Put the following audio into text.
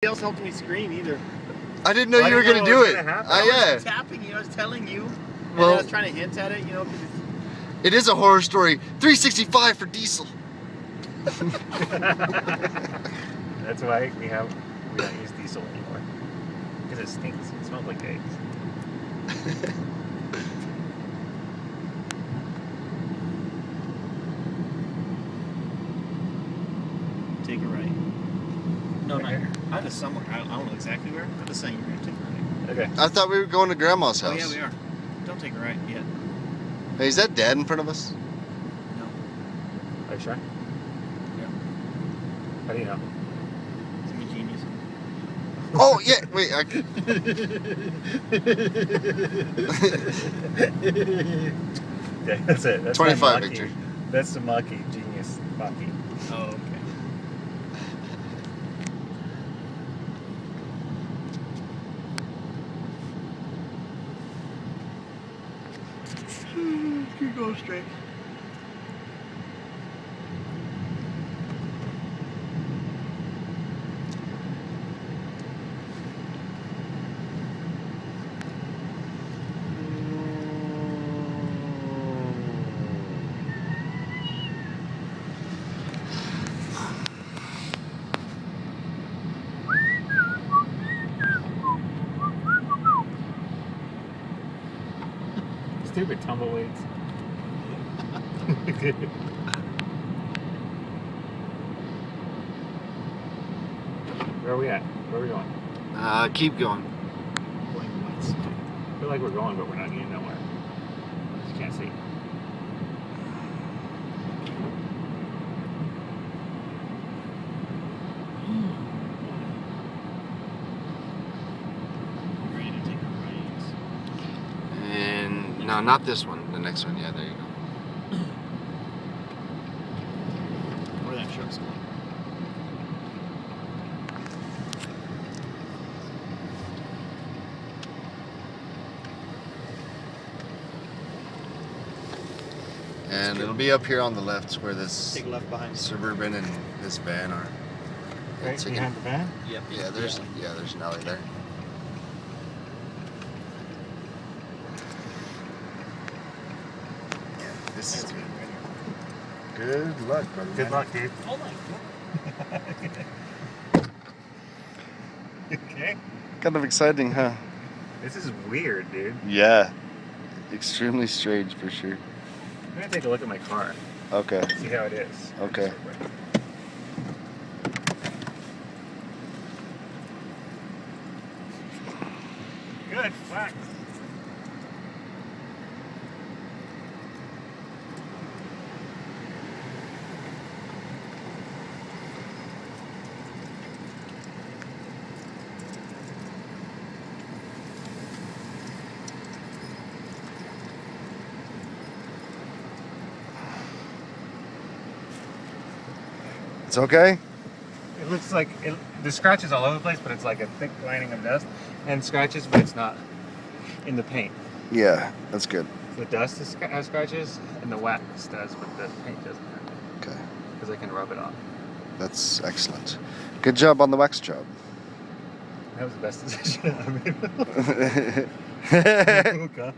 else helped me scream either. I didn't know you were gonna do it. I was tapping you. I was telling you. And Well, I was trying to hint at it, you know. Cause it is a horror story. 365 for diesel. That's why we don't use diesel anymore. Because it stinks. It smells like eggs. take a right. No, not here. I have a somewhere. I don't know exactly where. I'm just saying you're gonna take a right. Okay. I thought we were going to Grandma's house. Oh yeah, we are. Don't take a right yet. Hey, is that Dad in front of us? No. Are you sure? Yeah. How do you know? It's me genius. Oh yeah. Wait. Okay, that's it. That's 25, Maki. Victor. That's the Maki genius Maki. Oh, okay. Keep going straight. Stupid tumbleweeds. Where are we at? Where are we going? Keep going. I feel like we're going, but we're not getting nowhere. Just can't see. Ready to take a right. And no, not this one. The next one. Yeah, there you go. Where that truck's going. And it'll be up here on the left where this Take left behind. Suburban and this van are. Right It's like behind the van? Yep. Yeah, there's an alley there. This is good luck, brother. Good luck, dude. Oh my god. Okay. Kind of exciting, huh? This is weird, dude. Yeah. Extremely strange for sure. I'm gonna take a look at my car. Okay. See how it is. Okay. Good. Whack. It's okay? It looks like the scratches all over the place, but it's like a thick lining of dust and scratches, but it's not in the paint. Yeah, that's good. The dust has scratches, and the wax does, but the paint doesn't have it. Okay. Because I can rub it off. That's excellent. Good job on the wax job. That was the best decision I made. Oh, God.